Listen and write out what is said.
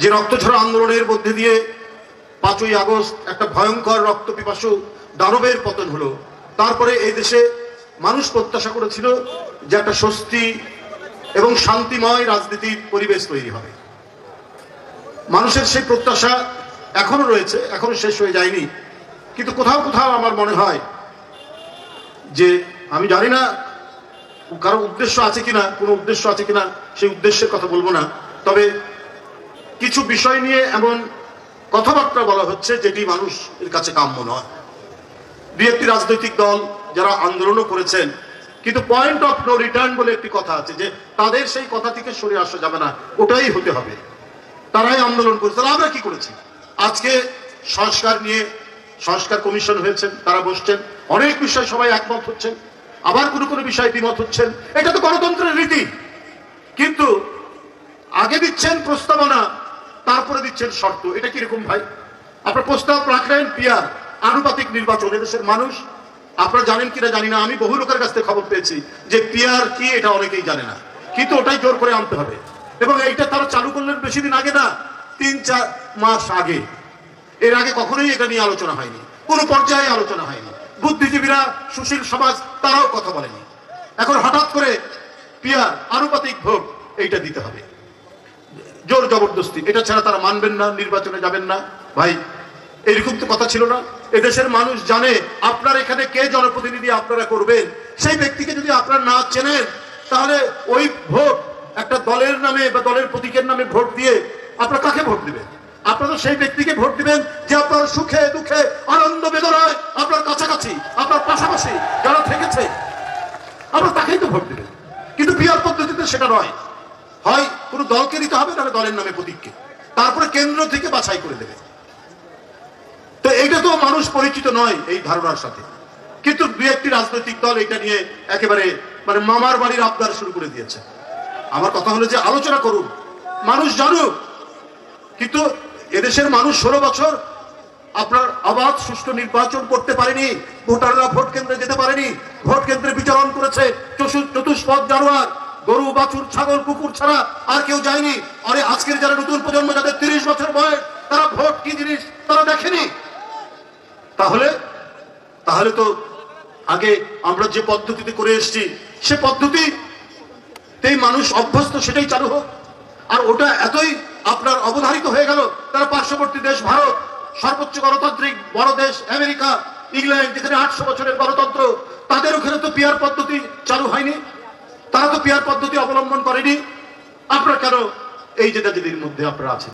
যে রক্তঝরা আন্দোলনের মধ্যে দিয়ে 5ই আগস্ট একটা ভয়ঙ্কর রক্তপিপাসু দানবের পতন হলো। তারপরে এই দেশে মানুষ প্রত্যাশা করেছিল যে একটা স্বস্তি এবং শান্তিময় রাজনীতির পরিবেশ তৈরি হবে। মানুষের সেই প্রত্যাশা এখনো রয়েছে, এখনো শেষ হয়ে যায়নি। কিন্তু কোথাও কোথাও আমার মনে হয় যে, আমি জানি না কারো উদ্দেশ্য আছে কিনা, কোনো উদ্দেশ্য আছে কিনা, সেই উদ্দেশ্যের কথা বলবো না। তবে কিছু বিষয় নিয়ে এমন কথাবার্তা বলা হচ্ছে যেটি মানুষের কাছে কাম্য নয়। দুই একটি রাজনৈতিক দল যারা আন্দোলনও করেছেন, কিন্তু পয়েন্ট অফ নো রিটার্ন বলে একটি কথা আছে, যে তাদের সেই কথা থেকে সরে আসা যাবে না, ওটাই হতে হবে। তারাই আন্দোলন করেছে। আমরা কি করেছি? আজকে সংস্কার নিয়ে সংস্কার কমিশন হয়েছেন, তারা বসছেন, অনেক বিষয় সবাই একমত হচ্ছেন, আবার কোনো কোনো বিষয় দ্বিমত হচ্ছেন। এটা তো গণতন্ত্রের রীতি। কিন্তু আগে দিচ্ছেন প্রস্তাবনা, তারপরে দিচ্ছেন শর্ত। এটা কিরকম ভাই? আপনার প্রস্তাব রাখলেন পিয়ার, আনুপাতিক নির্বাচন। এদেশের মানুষ, আপনারা জানেন কিনা জানি না, আমি বহু লোকের কাছ থেকে খবর পেয়েছি যে পিয়ার কি এটা অনেকেই জানে না, কিন্তু ওটাই জোর করে আনতে হবে। এবং এইটা তারা চালু করলেন বেশি দিন আগে না, 3-4 মাস আগে। এর আগে কখনোই এটা নিয়ে আলোচনা হয়নি, কোনো পর্যায়ে আলোচনা হয়নি। বুদ্ধিজীবীরা, সুশীল সমাজ, তারাও কথা বলেনি। এখন হঠাৎ করে পিয়ার, আনুপাতিক ভোট, এইটা দিতে হবে, জোর জবরদস্তি। এটা ছাড়া তারা মানবেন না, নির্বাচনে যাবেন না। ভাই, এরকম তো কথা ছিল না। এদেশের মানুষ জানে আপনার এখানে কে জনপ্রতিনিধি আপনারা করবেন। সেই ব্যক্তিকে যদি আপনারা না চেনেন, তাহলে ওই ভোট একটা দলের নামে বা দলের প্রতীকের নামে ভোট দিয়ে আপনারা কাকে ভোট দিবেন? আপনারা সেই ব্যক্তিকে ভোট দিবেন যে আপনার সুখে দুঃখে আনন্দ বেদনায় আপনার কাছাকাছি, আপনার পাশাপাশি যারা থেকেছে, আপনারা তাকেই তো ভোট দিবেন। কিন্তু পিয়ার পদ্ধতিতে সেটা নয়। হয় কোনো দলকে দিতে হবে, নাহলে দলের নামে প্রতীককে, তারপরে কেন্দ্র থেকে বাছাই করে দেবে। তো এইটা তো মানুষ পরিচিত নয় এই ধারণার সাথে। কিন্তু দুই একটি রাজনৈতিক দল এটা নিয়ে একেবারে মানে মামার বাড়ির আবদার শুরু করে দিয়েছে। আমার কথা হলো যে আলোচনা করুন, মানুষ জানুক। কিন্তু এদেশের মানুষ 16 বছর আপনার অবাধ সুষ্ঠু নির্বাচন করতে পারেনি। ভোটাররা ভোট কেন্দ্রে যেতে পারেনি, ভোট কেন্দ্রে বিচরণ করেছে চতুষ্পদ জানোয়ার, গরু, বাছুর, ছাগল, কুকুর ছাড়া আর কেউ যায়নি। আরে আজকের যারা নতুন প্রজন্ম, যাদের 30 বছর বয়স, তারা ভোট কি জিনিস তারা দেখেনি। তাহলে তো আগে আমরা যে পদ্ধতিতে করে এসেছি সে পদ্ধতিতেই মানুষ অভ্যস্ত, সেটাই চালু হোক। আর ওটা এতই আপনার অবধারিত হয়ে গেল, তারা পার্শ্ববর্তী দেশ ভারত, সর্বোচ্চ গণতান্ত্রিক বড় দেশ আমেরিকা, ইংল্যান্ড, যেখানে 800 বছরের গণতন্ত্র, তাদের ওখানে তো পিয়ার পদ্ধতি চালু হয়নি, তারা তো পিয়ার পদ্ধতি অবলম্বন করেনি। আপনারা কেন এই জেদাজেদির মধ্যে আপনারা আছেন?